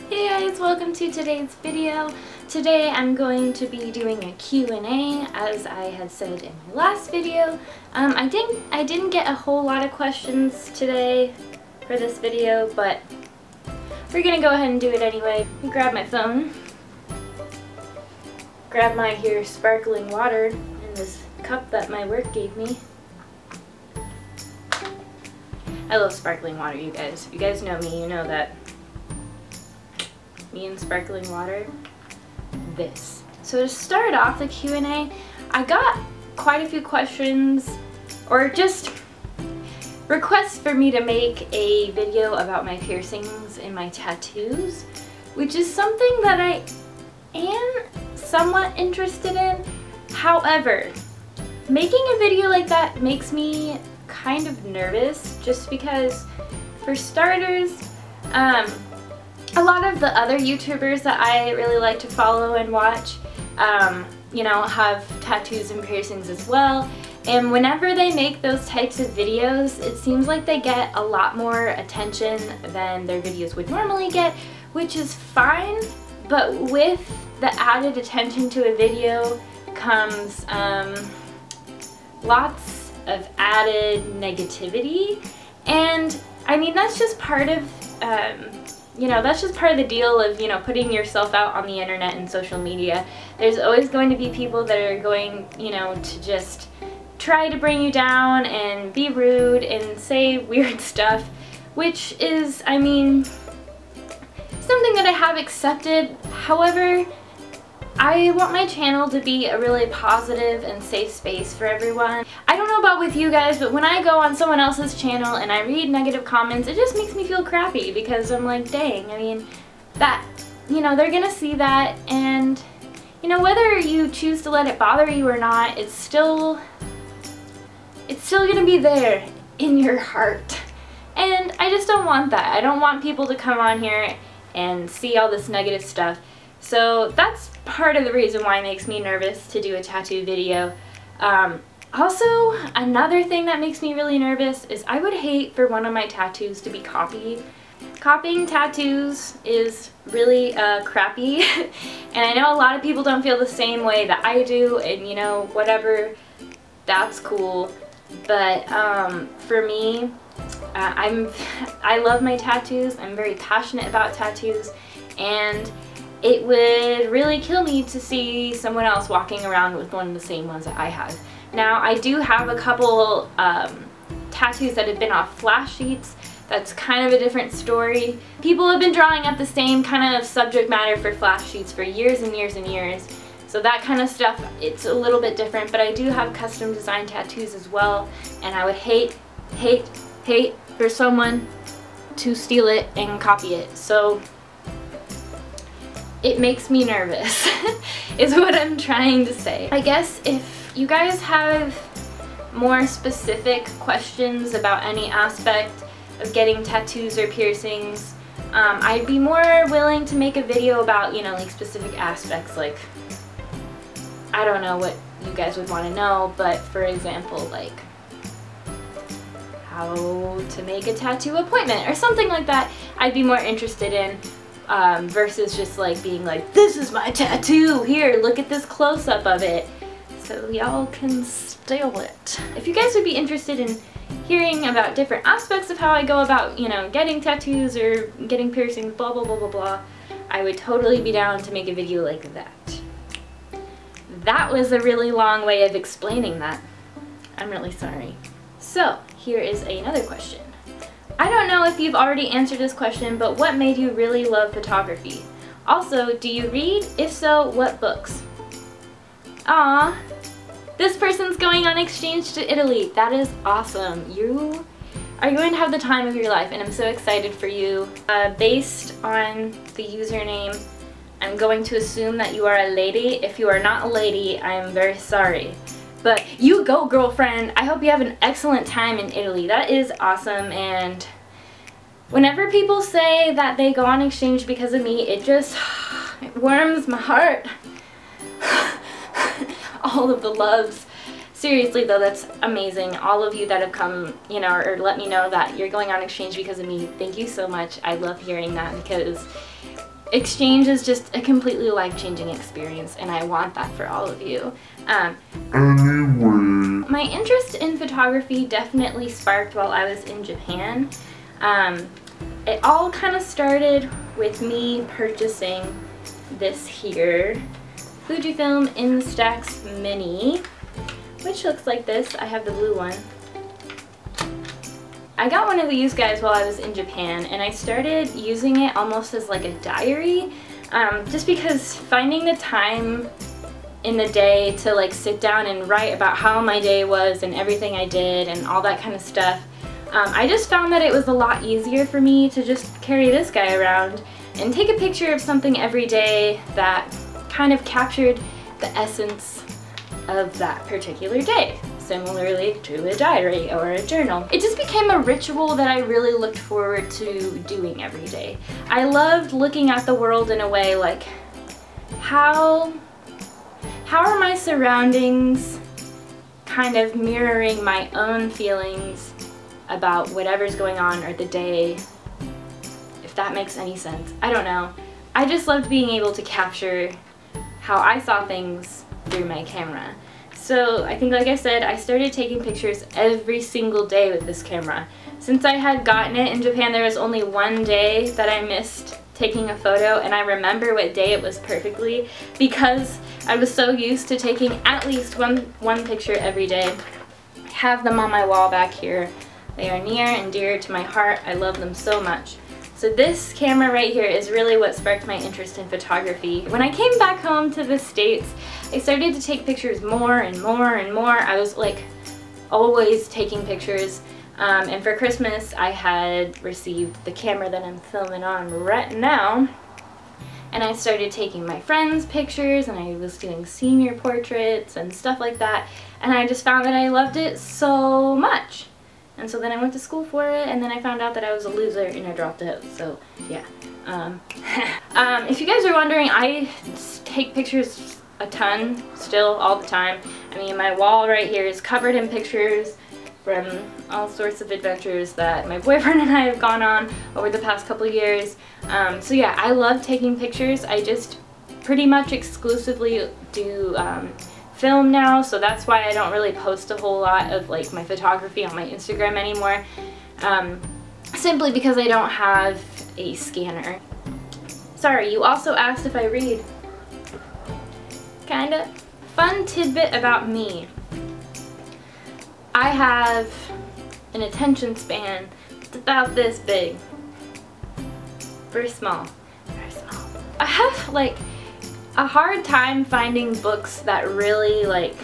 Hey guys, welcome to today's video. Today I'm going to be doing a Q&A as I had said in my last video. I didn't get a whole lot of questions today for this video, but we're gonna go ahead and do it anyway. Let me grab my phone, grab my here sparkling water in this cup that my work gave me. I love sparkling water, you guys. If you guys know me, you know that me and sparkling water, this. So to start off the Q&A, I got quite a few questions, or just requests for me to make a video about my piercings and my tattoos, which is something that I am somewhat interested in. However, making a video like that makes me kind of nervous, just because, for starters, a lot of the other YouTubers that I really like to follow and watch, you know, have tattoos and piercings as well. And whenever they make those types of videos, it seems like they get a lot more attention than their videos would normally get, which is fine. But with the added attention to a video comes lots of added negativity. And I mean, that's just part of you know, that's just part of the deal of, you know, putting yourself out on the internet and social media. There's always going to be people that are going, you know, to just try to bring you down and be rude and say weird stuff, which is, I mean, something that I have accepted. However, I want my channel to be a really positive and safe space for everyone. I don't know about with you guys, but when I go on someone else's channel and I read negative comments, it just makes me feel crappy, because I'm like, dang, I mean, that, you know, they're gonna see that, and, you know, whether you choose to let it bother you or not, it's still gonna be there in your heart. And I just don't want that. I don't want people to come on here and see all this negative stuff. So that's part of the reason why it makes me nervous to do a tattoo video. Also, another thing that makes me really nervous is I would hate for one of my tattoos to be copied. Copying tattoos is really crappy, and I know a lot of people don't feel the same way that I do, and you know, whatever, that's cool. But for me, I love my tattoos. I'm very passionate about tattoos, and it would really kill me to see someone else walking around with one of the same ones that I have. Now, I do have a couple tattoos that have been off flash sheets. That's kind of a different story. People have been drawing up the same kind of subject matter for flash sheets for years and years and years. So that kind of stuff, it's a little bit different, but I do have custom design tattoos as well, and I would hate for someone to steal it and copy it. So it makes me nervous, is what I'm trying to say. I guess if you guys have more specific questions about any aspect of getting tattoos or piercings, I'd be more willing to make a video about, you know, like specific aspects, like, I don't know what you guys would want to know, but for example, like how to make a tattoo appointment or something like that, I'd be more interested in. Versus just like being like, this is my tattoo, here, look at this close-up of it, so y'all can steal it. If you guys would be interested in hearing about different aspects of how I go about, you know, getting tattoos or getting piercings, blah blah blah blah blah, I would totally be down to make a video like that. That was a really long way of explaining that. I'm really sorry. So, here is another question. I don't know if you've already answered this question, but what made you really love photography? Also, do you read? If so, what books? Aww, this person's going on exchange to Italy. That is awesome. You are going to have the time of your life, and I'm so excited for you. Based on the username, I'm going to assume that you are a lady. If you are not a lady, I'm very sorry. But you go, girlfriend. I hope you have an excellent time in Italy. That is awesome, and whenever people say that they go on exchange because of me, it just it warms my heart. All of the loves. Seriously though, that's amazing. All of you that have come, you know, or let me know that you're going on exchange because of me, thank you so much. I love hearing that, because exchange is just a completely life-changing experience, and I want that for all of you. My interest in photography definitely sparked while I was in Japan. It all kind of started with me purchasing this here Fujifilm Instax Mini, which looks like this. I have the blue one. I got one of these guys while I was in Japan, and I started using it almost as like a diary, just because finding the time in the day to like sit down and write about how my day was and everything I did and all that kind of stuff, I just found that it was a lot easier for me to just carry this guy around and take a picture of something every day that kind of captured the essence of that particular day, similarly to a diary or a journal. It just became a ritual that I really looked forward to doing every day. I loved looking at the world in a way like, how are my surroundings kind of mirroring my own feelings about whatever's going on or the day, if that makes any sense. I don't know. I just loved being able to capture how I saw things through my camera. So I think, like I said, I started taking pictures every single day with this camera. Since I had gotten it in Japan, there was only one day that I missed taking a photo, and I remember what day it was perfectly because I was so used to taking at least one picture every day. I have them on my wall back here. They are near and dear to my heart. I love them so much. So this camera right here is really what sparked my interest in photography. When I came back home to the States, I started to take pictures more and more and more. I was like always taking pictures. And for Christmas, I had received the camera that I'm filming on right now. And I started taking my friends' pictures, and I was doing senior portraits and stuff like that. And I just found that I loved it so much. And so then I went to school for it, and then I found out that I was a loser and I dropped out, so yeah. If you guys are wondering, I take pictures a ton still, all the time. I mean, my wall right here is covered in pictures from all sorts of adventures that my boyfriend and I have gone on over the past couple years. So yeah, I love taking pictures. I just pretty much exclusively do film now, so that's why I don't really post a whole lot of like my photography on my Instagram anymore, simply because I don't have a scanner. Sorry, you also asked if I read. Kinda. Fun tidbit about me. I have an attention span that's about this big. Very small. Very small. I have like a hard time finding books that really like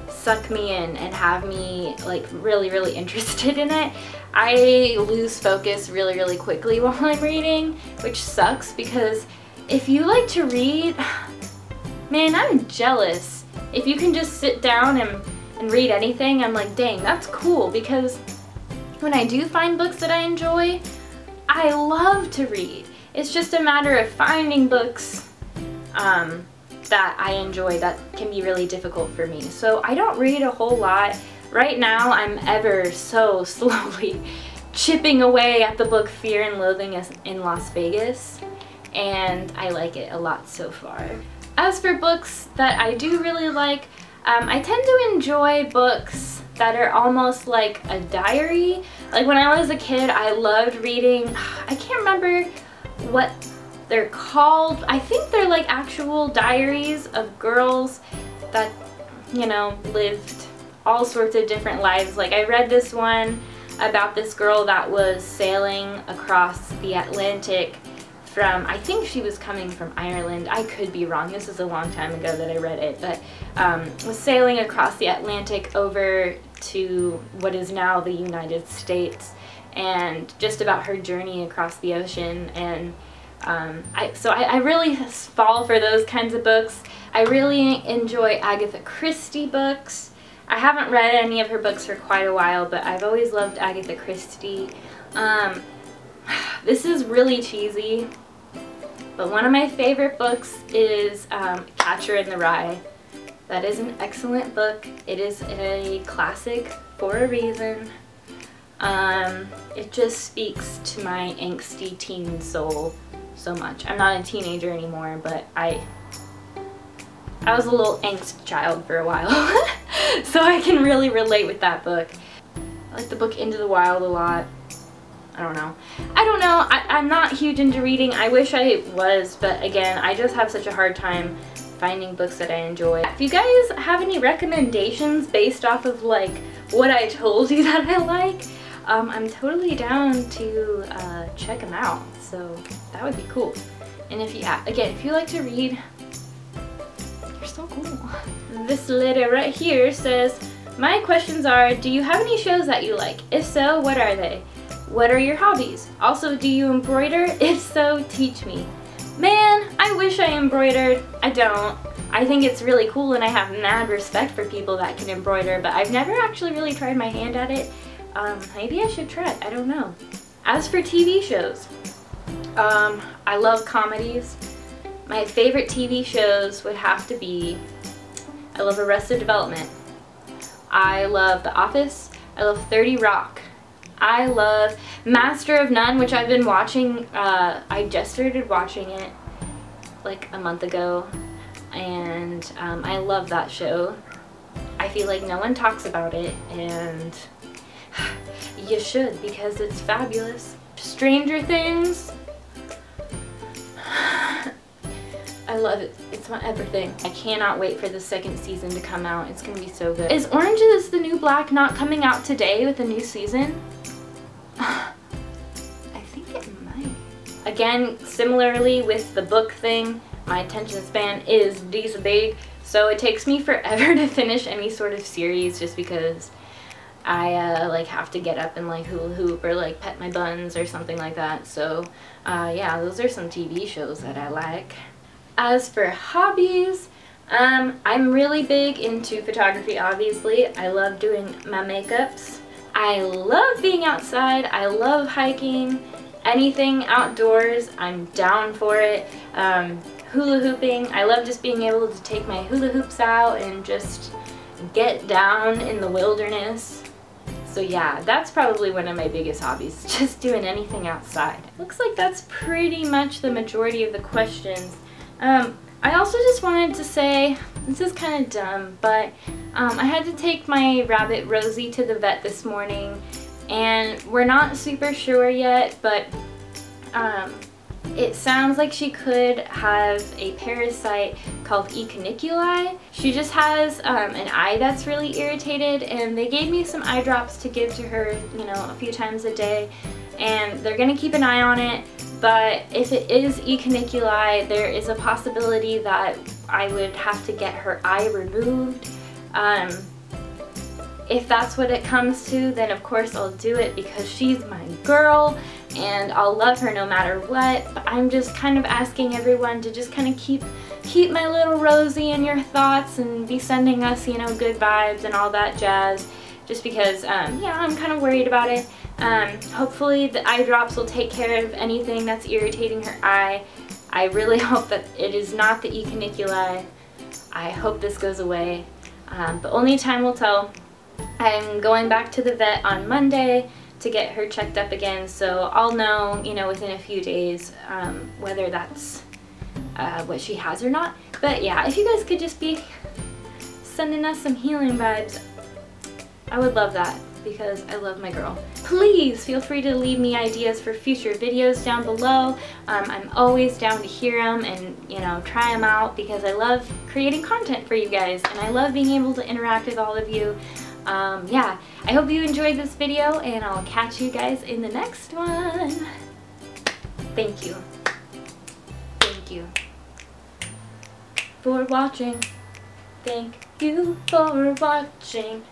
suck me in and have me like really interested in it. I lose focus really quickly while I'm reading, which sucks because if you like to read, man, I'm jealous. If you can just sit down and read anything, I'm like, dang, that's cool, because when I do find books that I enjoy, I love to read. It's just a matter of finding books that I enjoy that can be really difficult for me. So I don't read a whole lot. Right now I'm ever so slowly chipping away at the book Fear and Loathing in Las Vegas, and I like it a lot so far. As for books that I do really like, I tend to enjoy books that are almost like a diary. Like when I was a kid, I loved reading, I can't remember what they're called. I think they're like actual diaries of girls that, you know, lived all sorts of different lives. Like I read this one about this girl that was sailing across the Atlantic from, I think she was coming from Ireland. I could be wrong. This is a long time ago that I read it, but was sailing across the Atlantic over to what is now the United States, and just about her journey across the ocean. And I really fall for those kinds of books. I really enjoy Agatha Christie books. I haven't read any of her books for quite a while, but I've always loved Agatha Christie. This is really cheesy, but one of my favorite books is Catcher in the Rye. That is an excellent book. It is a classic for a reason. It just speaks to my angsty teen soul so much. I'm not a teenager anymore, but I was a little angst child for a while. So I can really relate with that book. I like the book Into the Wild a lot. I don't know. I'm not huge into reading. I wish I was, but again, I just have such a hard time finding books that I enjoy. If you guys have any recommendations based off of like what I told you that I like, I'm totally down to check them out. So that would be cool. And if you, again, if you like to read, you're so cool. This letter right here says, my questions are, do you have any shows that you like? If so, what are they? What are your hobbies? Also, do you embroider? If so, teach me. Man, I wish I embroidered. I don't. I think it's really cool and I have mad respect for people that can embroider, but I've never actually really tried my hand at it. Maybe I should try it. I don't know. As for TV shows, I love comedies. My favorite TV shows would have to be, I love Arrested Development. I love The Office. I love 30 Rock. I love Master of None, which I've been watching. I just started watching it like a month ago, and I love that show. I feel like no one talks about it, and you should, because it's fabulous. Stranger Things. I love it. It's my everything. I cannot wait for the second season to come out. It's gonna be so good. Is Orange is the New Black not coming out today with a new season? I think it might. Again, similarly with the book thing, my attention span is decent big, so it takes me forever to finish any sort of series just because I like have to get up and like hula hoop or like pet my buns or something like that. So yeah, those are some TV shows that I like. As for hobbies, I'm really big into photography, obviously. I love doing my makeups. I love being outside. I love hiking. Anything outdoors, I'm down for it. Hula hooping, I love just being able to take my hula hoops out and just get down in the wilderness. So yeah, that's probably one of my biggest hobbies, just doing anything outside. Looks like that's pretty much the majority of the questions. I also just wanted to say, this is kind of dumb, but I had to take my rabbit Rosie to the vet this morning, and we're not super sure yet, but it sounds like she could have a parasite called E. caniculi. She just has an eye that's really irritated, and they gave me some eye drops to give to her, you know, a few times a day, and they're gonna keep an eye on it. But if it is E. caniculi, there is a possibility that I would have to get her eye removed. If that's what it comes to, then of course I'll do it because she's my girl and I'll love her no matter what. But I'm just kind of asking everyone to just kind of keep my little Rosie in your thoughts and be sending us, you know, good vibes and all that jazz. Just because, yeah, I'm kind of worried about it. Hopefully the eye drops will take care of anything that's irritating her eye. I really hope that it is not the E. caniculi. I hope this goes away, but only time will tell. I'm going back to the vet on Monday to get her checked up again, so I'll know, you know, within a few days whether that's what she has or not. But yeah, if you guys could just be sending us some healing vibes, I would love that because I love my girl. Please feel free to leave me ideas for future videos down below. I'm always down to hear them and, you know, try them out because I love creating content for you guys and I love being able to interact with all of you. Yeah, I hope you enjoyed this video and I'll catch you guys in the next one. Thank you. Thank you for watching. Thank you for watching.